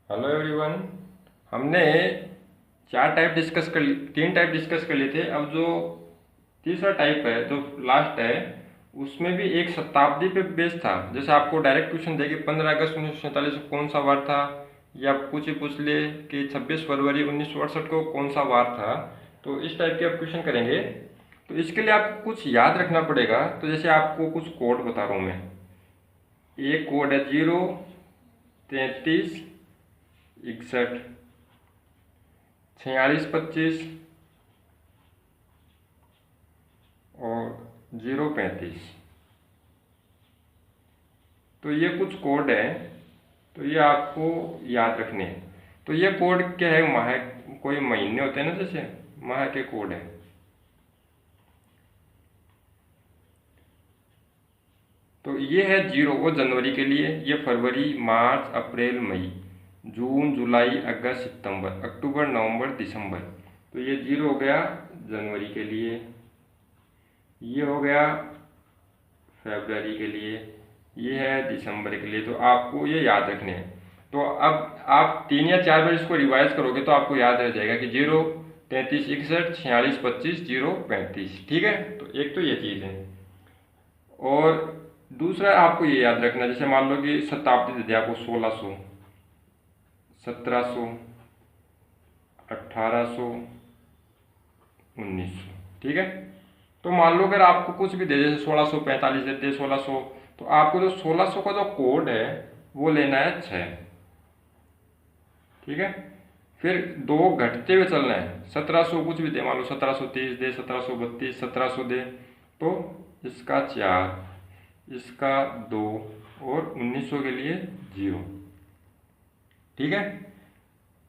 Hello everyone. हमने तीन type discuss कर लिए थे। अब जो तीसरा टाइप है, जो लास्ट है, उसमें भी एक शताब्दी पे बेस था। जैसे आपको डायरेक्ट क्वेश्चन दे कि 15 अगस्त 1947 को कौन सा वार था, या पूछ ले कि 26 फरवरी 1968 को कौन सा वार था। तो इस टाइप के आप क्वेश्चन करेंगे। तो इसके लिए आपको कुछ याद रखना पड़ेगा। तो जैसे आपको कुछ कोड बता रहा हूँ मैं। एक कोड है 0, 33, 61, 46, 25 और 0, 35। तो ये कुछ कोड है, तो ये आपको याद रखने हैं। तो ये कोड क्या है, माह, कोई महीने होते हैं ना, जैसे माह के कोड है। तो ये है 0, वो जनवरी के लिए। ये फरवरी, मार्च, अप्रैल, मई, जून, जुलाई, अगस्त, सितंबर, अक्टूबर, नवंबर, दिसंबर। तो ये 0 हो गया जनवरी के लिए। ये हो गया फरवरी के लिए। ये है दिसंबर के लिए। तो आपको ये याद रखने हैं। तो अब आप 3 या 4 बार इसको रिवाइज करोगे तो आपको याद रह जाएगा कि 0, 33, 61, 46, 25, 0, 35। ठीक है। तो एक तो ये चीज़ है। और दूसरा आपको ये याद रखना, जैसे मान लो कि शताब्दी दे दिया आपको 1600, 1700, 1800, 1900। ठीक है। तो मान लो अगर आपको कुछ भी दे, जैसे 1645 देते 1600, तो आपको जो 1600 का जो कोड है वो लेना है 6। ठीक है। फिर दो घटते हुए चलना है। 1700 कुछ भी दे, मान लो 1730 दे, 1732, 1700 दे, तो इसका 4, इसका 2 और 1900 के लिए 0। ठीक है।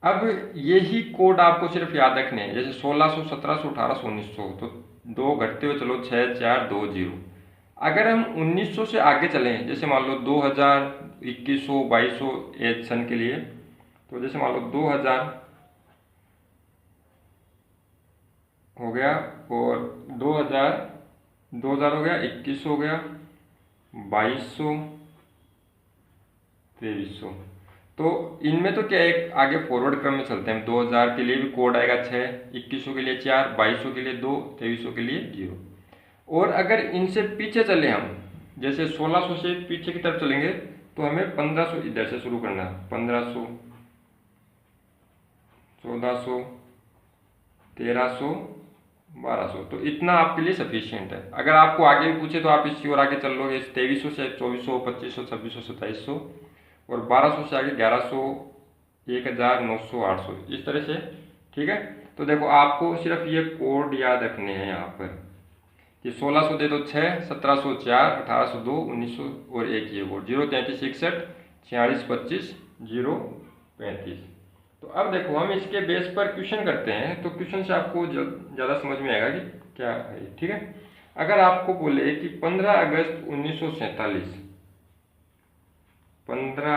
अब यही कोड आपको सिर्फ याद रखने हैं, जैसे 1600, 1700, 1800, 1900। तो दो घटते हुए चलो, 6, 4, 2, 0। अगर हम 1900 से आगे चलें, जैसे मान लो 2000, 2100, 2200 एज सन के लिए, तो जैसे मान लो 2000 हो गया, और 2000, 2000 हो गया, 2100 हो गया, 2200, 2300। तो इनमें तो क्या है, एक आगे फॉरवर्ड क्रम में चलते हैं। 2000 के लिए भी कोड आएगा 6, 2100 के लिए 4, 2200 के लिए 2, 2300 के लिए 0। और अगर इनसे पीछे चले हम, जैसे 1600 से पीछे की तरफ चलेंगे, तो हमें 1500 इधर से शुरू करना है। 1500, 1400, 1300, 1200। तो इतना आपके लिए सफिशियंट है। अगर आपको आगे भी पूछे तो आप इसकी और आगे चल लोगे। 2300 से 2400, 2500, 2600, 2700, और 1200 से आगे 1100, 1000, 900, 800, इस तरह से। ठीक है। तो देखो, आपको सिर्फ ये कोड याद रखने हैं यहाँ पर कि 1600 दे तो 6, 1700 4, 1800 2, 1900 और एक ये कोड 0, 33, 61, 46, 25, 0, 35। तो अब देखो, हम इसके बेस पर क्वेश्चन करते हैं। तो क्वेश्चन से आपको ज़्यादा समझ में आएगा कि क्या है। ठीक है। अगर आपको बोले कि 15 अगस्त 1947, 15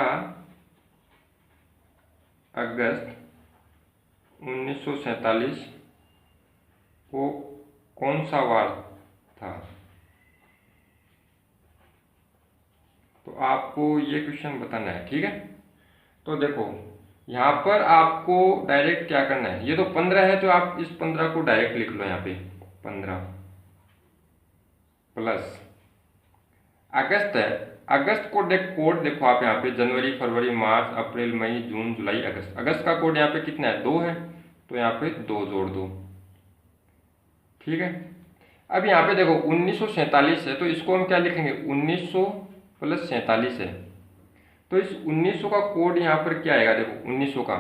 अगस्त 1947 को कौन सा वार था, तो आपको ये क्वेश्चन बताना है। ठीक है। तो देखो, यहाँ पर आपको डायरेक्ट क्या करना है, ये तो 15 है, तो आप इस 15 को डायरेक्ट लिख लो यहाँ पे। 15 प्लस अगस्त है। अगस्त को कोड देखो आप यहाँ पे, जनवरी, फरवरी, मार्च, अप्रैल, मई, जून, जुलाई, अगस्त। अगस्त का कोड यहाँ पे कितना है, 2 है। तो यहाँ पे 2 जोड़ दो। ठीक है। अब यहाँ पे देखो 1947 है, तो इसको हम क्या लिखेंगे, 1900 प्लस 47 है। तो इस 1900 का कोड यहाँ पर क्या आएगा, देखो 1900 का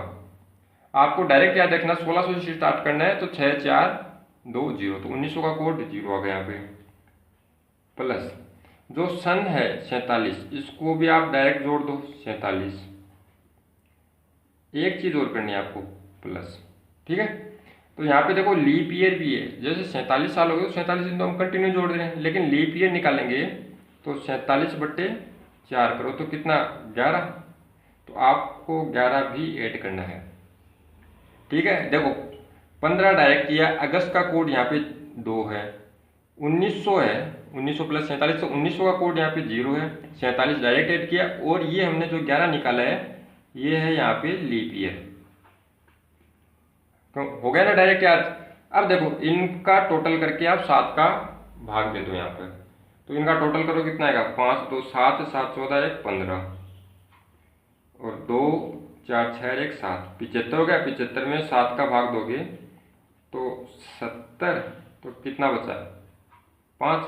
आपको डायरेक्ट याद रखना, 1600 से स्टार्ट करना है, तो 6, 4, 2, 0। तो 1900 का कोड 0 आ गया यहाँ पे। प्लस जो सन है 47, इसको भी आप डायरेक्ट जोड़ दो, 47। एक चीज़ और करनी है आपको, प्लस। ठीक है। तो यहाँ पे देखो लीप ईयर भी है। जैसे 47 साल हो गए तो 47 दिन तो हम कंटिन्यू जोड़ रहे हैं, लेकिन लीप ईयर निकालेंगे तो 47/4 करो तो कितना, 11। तो आपको 11 भी ऐड करना है। ठीक है। देखो 15 डायरेक्ट किया, अगस्त का कोड यहाँ पे 2 है, 1900 है, 1900 प्लस 47, तो 1900 का कोड यहाँ पे 0 है, 47 डायरेक्ट ऐड किया, और ये हमने जो 11 निकाला है, ये है यहाँ पे लीप ईयर। तो हो गया ना डायरेक्ट याद। अब देखो इनका टोटल करके आप 7 का भाग दे दो यहाँ पर, तो इनका टोटल करो कितना आएगा, 5 2 7 7 14 1 15 और 2 4 6 1 7, 75 हो गया। 75 में 7 का भाग दोगे तो 70, तो कितना बचा, 5।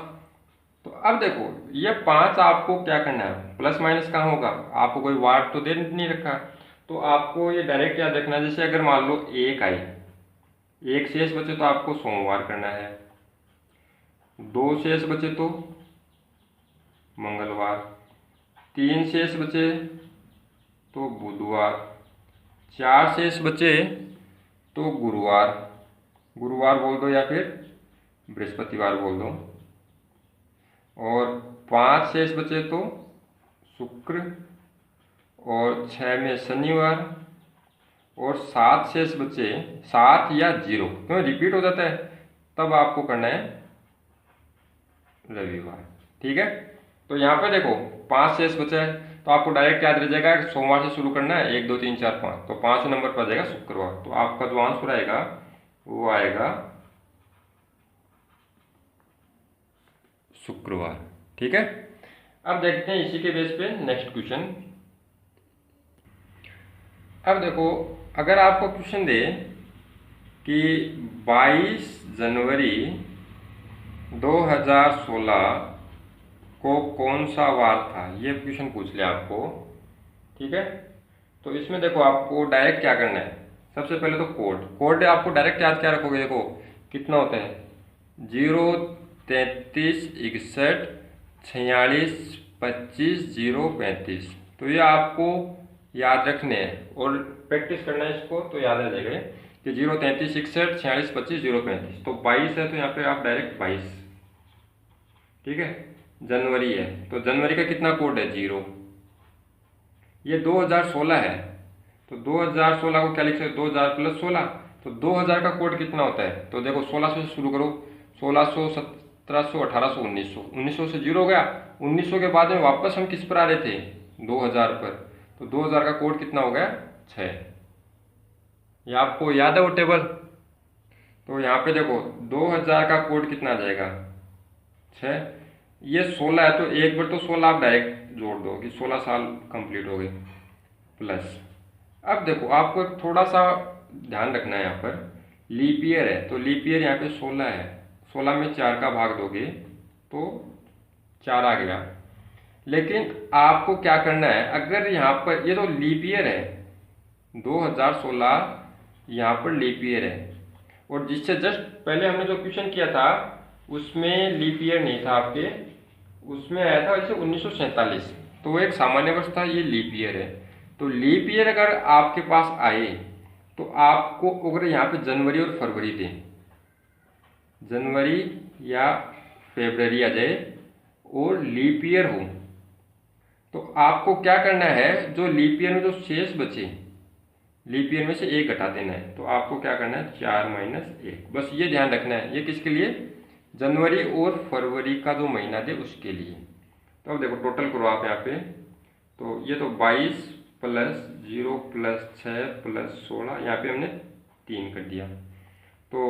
तो अब देखो ये 5 आपको क्या करना है, प्लस माइनस कहाँ होगा, आपको कोई वाट तो दे नहीं रखा, तो आपको ये डायरेक्ट याद रखना है। जैसे अगर मान लो 1 आई, 1 शेष बचे तो आपको सोमवार करना है, 2 शेष बचे तो मंगलवार, 3 शेष बचे तो बुधवार, 4 शेष बचे तो गुरुवार, गुरुवार बोल दो या फिर बृहस्पतिवार बोल दो, और 5 शेष बचे तो शुक्र, और 6 में शनिवार, और 7 शेष बचे, 7 या 0 क्यों रिपीट हो जाता है, तब आपको करना है रविवार। ठीक है, तो यहाँ पे देखो 5 शेष बचा है, तो आपको डायरेक्ट याद रह जाएगा सोमवार से शुरू करना है, 1 2 3 4 5, तो 5 नंबर पर आ जाएगा शुक्रवार। तो आपका जो आंसर आएगा वो आएगा शुक्रवार। ठीक है, अब देखते हैं इसी के बेस पे नेक्स्ट क्वेश्चन। अब देखो अगर आपको क्वेश्चन दे कि 22 जनवरी 2016 को कौन सा वार था, ये क्वेश्चन पूछ लिया आपको। ठीक है, तो इसमें देखो आपको डायरेक्ट क्या करना है, सबसे पहले तो कोड आपको डायरेक्ट याद क्या रखोगे, देखो कितना होता है 0 33 61 46 25 0 35, तो ये आपको याद रखने हैं और प्रैक्टिस करना है इसको, तो याद आ जाएगा कि 0 33 61 46 25 0 35, तो 22 है तो यहाँ पे आप डायरेक्ट 22। ठीक है, जनवरी है तो जनवरी का कितना कोड है 0, ये 2016 है तो 2016 को क्या लिख सकते, 2000 प्लस 16, तो 2000 का कोड कितना होता है, तो देखो 1600 से शुरू करो, 1600 1700 1800 1900, 1900 से 0 हो गया, 1900 के बाद में वापस हम किस पर आ रहे थे 2000 पर, तो 2000 का कोड कितना हो गया 6। ये आपको याद है वो टेबल, तो यहाँ पे देखो 2000 का कोड कितना आ जाएगा 6, ये 16 है तो एक बार तो 16 आप डायरेक्ट जोड़ दो कि 16 साल कंप्लीट हो गए, प्लस अब देखो आपको एक थोड़ा सा ध्यान रखना है, यहाँ पर लीप ईयर है तो लीप ईयर यहाँ पे 16 है, 16 में 4 का भाग दोगे तो 4 आ गया। लेकिन आपको क्या करना है, अगर यहाँ पर ये तो लीप ईयर है 2016, यहाँ पर लीप ईयर है, और जिससे जस्ट पहले हमने जो क्वेश्चन किया था उसमें लीप ईयर नहीं था आपके, उसमें आया था वैसे 1947, तो वो एक सामान्य वर्ष था, ये लीप ईयर है। तो लीप ईयर अगर आपके पास आए तो आपको अगर यहाँ पे जनवरी और फरवरी दें, जनवरी या फरवरी आ जाए और लीप ईयर हो, तो आपको क्या करना है, जो लीप ईयर में जो शेष बचे, लीप ईयर में से 1 घटा देना है, तो आपको क्या करना है 4 - 1, बस ये ध्यान रखना है। ये किसके लिए, जनवरी और फरवरी का जो महीना दे उसके लिए। तो अब देखो टोटल करो आप यहाँ पे, तो ये तो 22 प्लस 0 प्लस 6 प्लस 16, यहाँ पे हमने 3 कर दिया। तो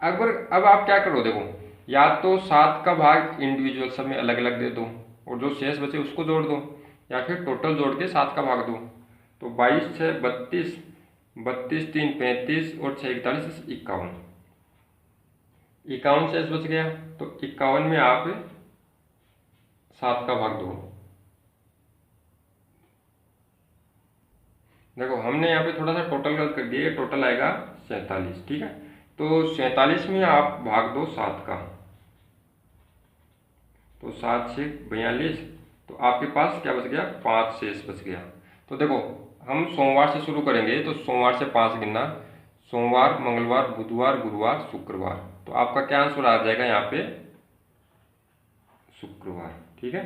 अब आप क्या करो, देखो या तो 7 का भाग इंडिविजुअल सब में अलग अलग दे दो और जो शेष बचे उसको जोड़ दो, या फिर टोटल जोड़ के 7 का भाग दो। तो 22 6 32, 32 3 35 और 6 41 51, 51 शेष बच गया, तो 51 में आप 7 का भाग दो। देखो हमने यहाँ पे थोड़ा सा टोटल गलत कर दिया, टोटल आएगा 47। ठीक है, तो 47 में आप भाग दो 7 का, तो 7 से 42, तो आपके पास क्या बच गया 5 शेष बच गया। तो देखो हम सोमवार से शुरू करेंगे, तो सोमवार से 5 गिनना, सोमवार मंगलवार बुधवार गुरुवार शुक्रवार, तो आपका क्या आंसर आ जाएगा यहाँ पे शुक्रवार। ठीक है,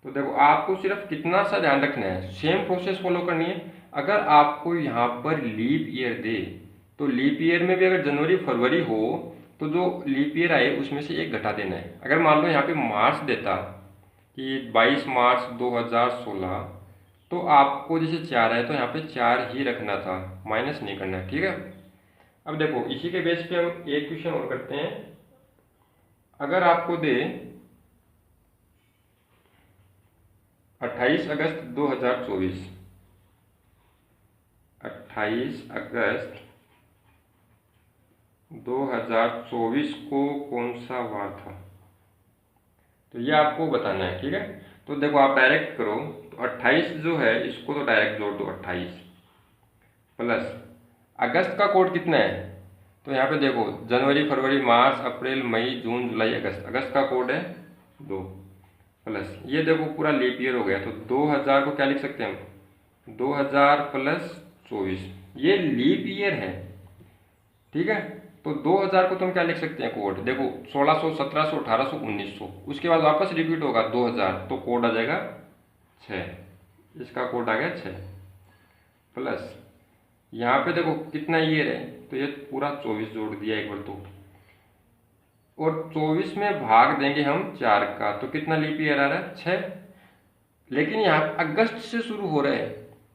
तो देखो आपको सिर्फ कितना सा ध्यान रखना है, सेम प्रोसेस फॉलो करनी है। अगर आपको यहाँ पर लीप ईयर दे, तो लीप ईयर में भी अगर जनवरी फरवरी हो तो जो लीप ईयर आए उसमें से 1 घटा देना है। अगर मान लो यहाँ पे मार्च देता कि 22 मार्च 2016, तो आपको जैसे 4 है तो यहाँ पे 4 ही रखना था, माइनस नहीं करना है, ठीक है। अब देखो इसी के बेस पे हम एक क्वेश्चन और करते हैं। अगर आपको दे 28 अगस्त 2024, 28 अगस्त 2024 को कौन सा वार था, तो ये आपको बताना है, ठीक है। तो देखो आप डायरेक्ट करो, तो 28 जो है इसको तो डायरेक्ट जोड़ दो, 28 प्लस अगस्त का कोड कितना है, तो यहाँ पे देखो जनवरी, फरवरी, मार्च, अप्रैल, मई, जून, जुलाई, अगस्त, अगस्त का कोड है 2 प्लस ये देखो पूरा लीप ईयर हो गया, तो 2000 को क्या लिख सकते हैं हम, 2000 प्लस 24, ये लीप ईयर है, ठीक है। तो 2000 को तुम क्या लिख सकते हैं कोड, देखो 1600, 1700, 1800, 1900, उसके बाद वापस रिपीट होगा 2000, तो कोड आ जाएगा 6, इसका कोड आ गया 6 प्लस यहाँ पे देखो कितना ईयर है, तो ये पूरा 24 जोड़ दिया एक बार तो, और 24 में भाग देंगे हम 4 का, तो कितना लीप ईयर आ रहा है 6। लेकिन यहाँ अगस्त से शुरू हो रहे हैं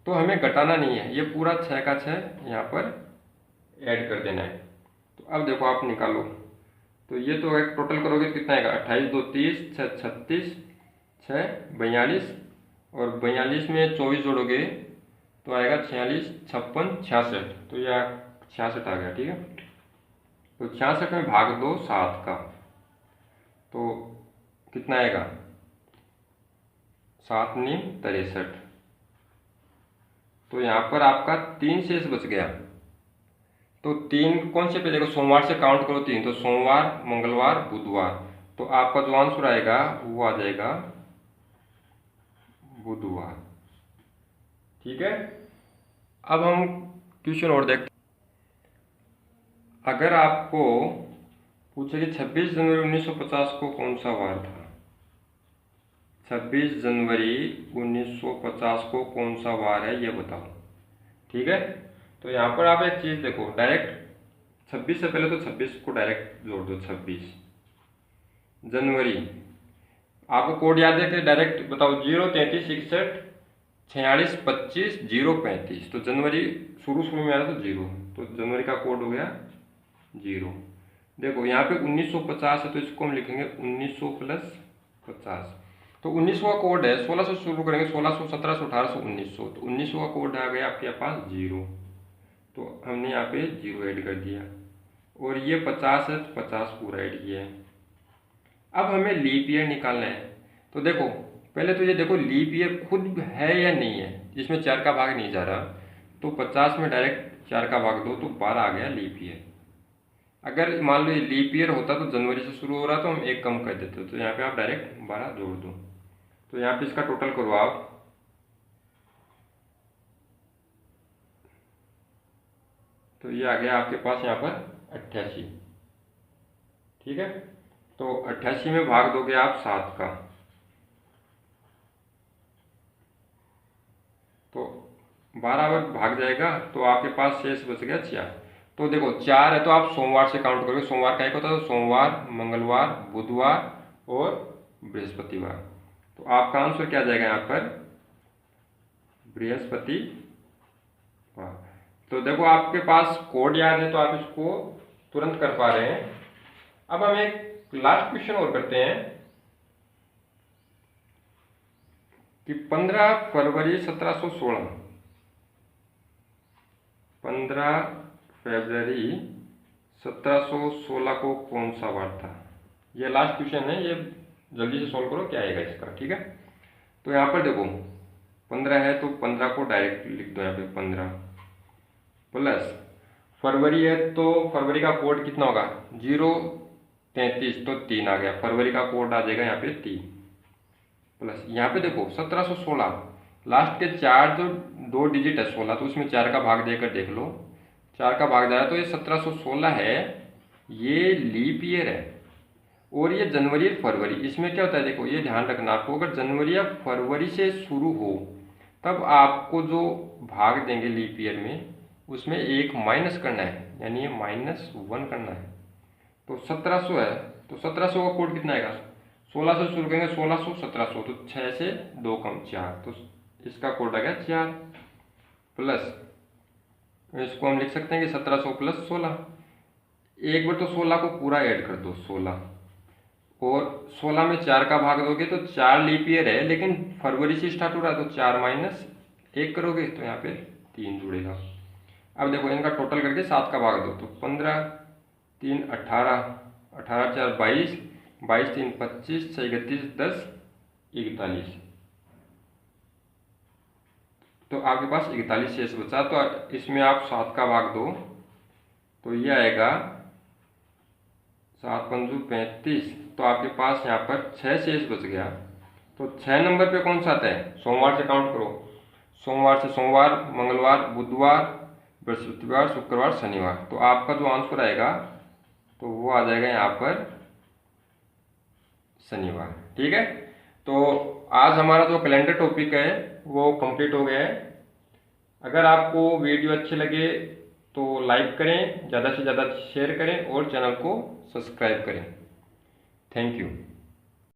तो हमें घटाना नहीं है, ये पूरा 6 का 6 यहाँ पर ऐड कर देना है। तो अब देखो आप निकालो, तो ये तो एक टोटल करोगे तो कितना आएगा, 28 2 30, 6 36, 6 42, और 42 में 24 जोड़ोगे तो आएगा 46, 56, 66, तो यह 66 आ गया, ठीक है। तो 66 में भाग दो 7 का, तो कितना आएगा, 7 9 63, तो यहाँ पर आपका 3 शेष बच गया। तो 3 कौन से पे, देखो सोमवार से काउंट करो 3, तो सोमवार, मंगलवार, बुधवार, तो आपका जो आंसर आएगा वो आ जाएगा बुधवार, ठीक है। अब हम क्वेश्चन और देखते हैं। अगर आपको पूछे कि 26 जनवरी 1950 को कौन सा वार था, 26 जनवरी 1950 को कौन सा वार है ये बताओ, ठीक है। तो यहाँ पर आप एक चीज देखो, डायरेक्ट 26 से पहले तो 26 को डायरेक्ट जोड़ दो, 26 जनवरी, आपको कोड याद है कि डायरेक्ट बताओ, 0 33 61 46 25 0 35, तो जनवरी शुरू में आ रहा तो 0, तो जनवरी का कोड हो गया 0। देखो यहाँ पे 1950 है तो इसको हम लिखेंगे 1900 प्लस 50, तो 1900 का कोड है, 1600 शुरू करेंगे, 1600 1700 1800 1900, तो 1900 का कोड आ गया आपके पास 0, तो हमने यहाँ पे 0 ऐड कर दिया, और ये 50 है तो 50 पूरा ऐड किया है। अब हमें लीप ईयर निकालना है, तो देखो पहले तो ये देखो लीप ईयर खुद है या नहीं है, इसमें 4 का भाग नहीं जा रहा, तो 50 में डायरेक्ट 4 का भाग दो तो 12 आ गया लीप ईयर। अगर मान लो ये लीप ईयर होता तो जनवरी से शुरू हो रहा तो हम एक कम कर देते, तो यहाँ पे आप डायरेक्ट 12 जोड़ दो, तो यहाँ पे इसका टोटल करो आप, तो ये आ गया आपके पास यहाँ पर 88, ठीक है। तो 88 में भाग दोगे आप 7 का, तो 12 बार भाग जाएगा, तो आपके पास शेष बच गया 4। तो देखो 4 है तो आप सोमवार से काउंट करोगे, सोमवार का एक होता है, तो सोमवार, मंगलवार, बुधवार और बृहस्पतिवार, तो आपका आंसर क्या जाएगा यहाँ पर, बृहस्पतिवार। तो देखो आपके पास कोड याद है तो आप इसको तुरंत कर पा रहे हैं। अब हम एक लास्ट क्वेश्चन और करते हैं कि 15 फरवरी 1716, 15 फरवरी 1716 को कौन सा वार था, ये लास्ट क्वेश्चन है, ये जल्दी से सॉल्व करो क्या आएगा इसका, ठीक है। तो यहाँ पर देखो 15 है तो 15 को डायरेक्ट लिख दो यहाँ पे, 15 प्लस फरवरी है तो फरवरी का कोड कितना होगा, 0 33, तो 3 आ गया, फरवरी का कोड आ जाएगा यहाँ पे 3 प्लस यहाँ पे देखो 1716, लास्ट के 4 जो 2 डिजिट है 16, तो उसमें 4 का भाग देकर देख लो, 4 का भाग जा रहा है, तो ये 1716 है, ये लीप ईयर है, और ये जनवरी और फरवरी, इसमें क्या होता है देखो, ये ध्यान रखना आपको, अगर जनवरी या फरवरी से शुरू हो तब आपको जो भाग देंगे लीप ईयर में उसमें एक माइनस करना है, यानी ये -1 करना है। तो 1700 है तो 1700 का कोड कितना आएगा, 16 से शुरू करेंगे, 1600 1700, तो 6 से 2 कम 4, तो इसका कोड आ गया 4 प्लस, इसको हम लिख सकते हैं कि 1700 प्लस 16। एक बार तो 16 को पूरा ऐड कर दो, 16, और 16 में 4 का भाग दोगे तो 4 लीप ईयर है लेकिन फरवरी से स्टार्ट हो रहा है, तो 4 माइनस 1 करोगे तो यहाँ पे 3 जुड़ेगा। अब देखो इनका टोटल करके 7 का भाग दो तो 15, 3 18, 18 4 22, 22 3 25, 6 31, 10 41, तो आपके पास 41 शेष बचा। तो इसमें आप 7 का भाग दो तो ये आएगा 7 पंजू 35, तो आपके पास यहाँ पर 6 शेष बच गया। तो 6 नंबर पे कौन सा आता है, सोमवार से काउंट करो, सोमवार से सोमवार, मंगलवार, बुधवार, बृहस्पतिवार, शुक्रवार, शनिवार, तो आपका जो आंसर आएगा तो वो आ जाएगा यहाँ पर शनिवार। ठीक है, तो आज हमारा जो कैलेंडर टॉपिक है वो कंप्लीट हो गया है। अगर आपको वीडियो अच्छे लगे तो लाइक करें, ज़्यादा से ज़्यादा शेयर करें और चैनल को सब्सक्राइब करें। Thank you.